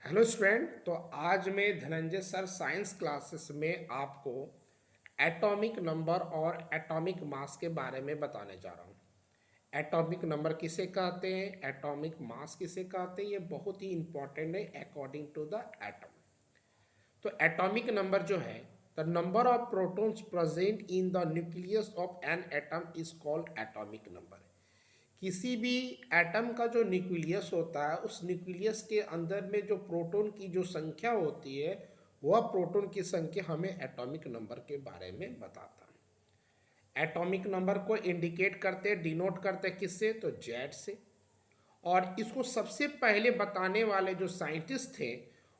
Hello student. तो आज मैं धनंजय सर साइंस क्लासेस में आपको एटॉमिक नंबर और एटॉमिक मास के बारे में बताने जा रहा हूँ। एटॉमिक नंबर किसे कहते हैं, एटॉमिक मास किसे कहते हैं, ये बहुत ही इंपॉर्टेंट है अकॉर्डिंग टू द एटम। तो एटॉमिक नंबर जो है, the number of protons present in the nucleus of an atom is called atomic number. किसी भी एटम का जो न्यूक्लियस होता है, उस न्यूक्लियस के अंदर में जो प्रोटॉन की जो संख्या होती है, वह प्रोटॉन की संख्या हमें एटॉमिक नंबर के बारे में बताता है। एटॉमिक नंबर को इंडिकेट करते, डिनोट करते किससे, तो जेड से। और इसको सबसे पहले बताने वाले जो साइंटिस्ट थे,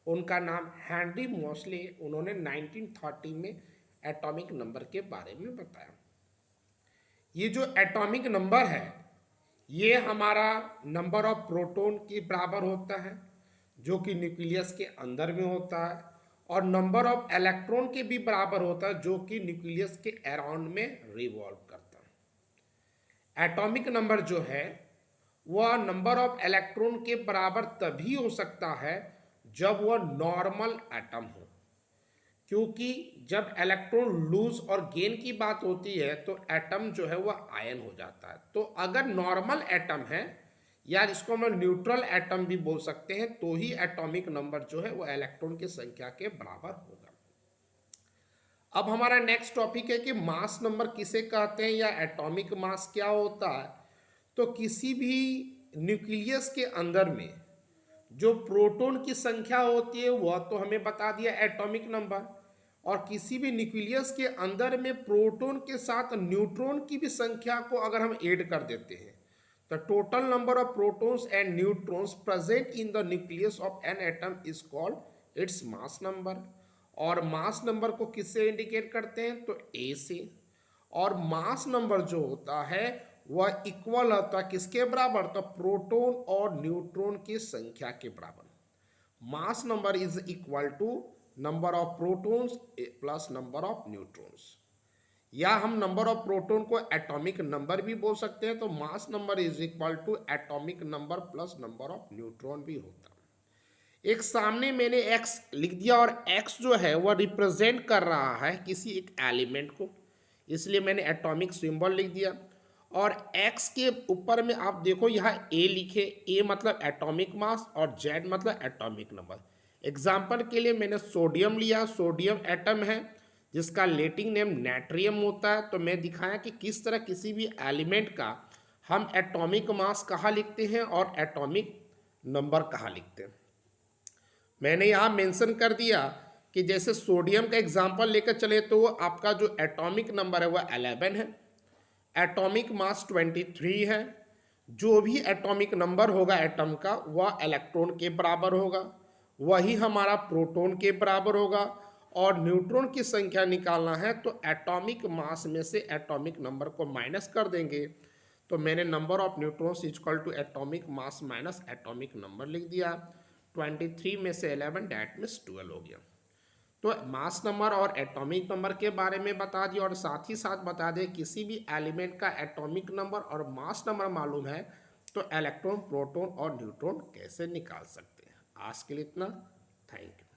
उनका नाम हेनरी मोसले। उन्होंने 1930 में एटॉमिक नंबर के बारे में बताया। ये जो एटॉमिक नंबर है, ये हमारा नंबर ऑफ प्रोटॉन के बराबर होता है, जो कि न्यूक्लियस के अंदर में होता है, और नंबर ऑफ इलेक्ट्रॉन के भी बराबर होता है, जो कि न्यूक्लियस के अराउंड में रिवॉल्व करता है। एटॉमिक नंबर जो है, वह नंबर ऑफ इलेक्ट्रॉन के बराबर तभी हो सकता है जब वह नॉर्मल एटम हो, क्योंकि जब इलेक्ट्रॉन लूज और गेन की बात होती है तो एटम जो है वह आयन हो जाता है। तो अगर नॉर्मल एटम है, या इसको हम न्यूट्रल एटम भी बोल सकते हैं, तो ही एटॉमिक नंबर जो है वह इलेक्ट्रॉन की संख्या के बराबर होगा। अब हमारा नेक्स्ट टॉपिक है कि मास नंबर किसे कहते हैं, या एटॉमिक मास क्या होता है। तो किसी भी न्यूक्लियस के अंदर में जो प्रोटॉन की संख्या होती है, वह तो हमें बता दिया एटॉमिक नंबर। और किसी भी न्यूक्लियस के अंदर में प्रोटॉन के साथ न्यूट्रॉन की भी संख्या को अगर हम ऐड कर देते हैं, तो total number of protons and neutrons present in the nucleus of an atom is called its mass number. और मास नंबर को किससे इंडिकेट करते हैं, तो ए से। और मास नंबर जो होता है वह इक्वल होता है किसके बराबर, तो प्रोटॉन और न्यूट्रॉन की संख्या के बराबर। Mass number is equal to number of protons plus number of neutrons. या हम नंबर ऑफ प्रोटॉन को एटॉमिक नंबर भी बोल सकते हैं। तो mass number is equal to atomic number plus number of neutron भी होता है। एक सामने मैंने x लिख दिया, और x जो है वह रिप्रेजेंट कर रहा है किसी एक एलिमेंट को, इसलिए मैंने एटॉमिक सिंबल लिख दिया। और x के ऊपर में आप देखो यहाँ a लिखे, a मतलब एटॉमिक मास और z मतलब एटॉमिक नंबर। एग्जाम्पल के लिए मैंने सोडियम लिया, सोडियम एटम है जिसका लैटिन नेम नाइट्रियम होता है। तो मैं दिखाया कि किस तरह किसी भी एलिमेंट का हम एटॉमिक मास कहाँ लिखते हैं और एटॉमिक नंबर कहाँ लिखते हैं। मैंने यहाँ मेंशन कर दिया कि जैसे सोडियम का एग्जांपल लेकर चले तो आपका जो एटॉमिक नंबर है वह 11 है, एटॉमिक मास 23 है। जो भी एटॉमिक नंबर होगा एटम का, वह इलेक्ट्रॉन के बराबर होगा, वही हमारा प्रोटॉन के बराबर होगा। और न्यूट्रॉन की संख्या निकालना है तो एटॉमिक मास में से एटॉमिक नंबर को माइनस कर देंगे। तो मैंने number of neutrons equal to atomic mass minus atomic number लिख दिया। 23 में से 11 डैट मीन्स 12 हो गया। तो मास नंबर और एटॉमिक नंबर के बारे में बता दिया, और साथ ही साथ बता दें किसी भी एलिमेंट का एटॉमिक नंबर और मास नंबर मालूम है तो इलेक्ट्रॉन, प्रोटॉन और न्यूट्रॉन कैसे निकाल सकते हैं। आज के लिए इतना, थैंक यू।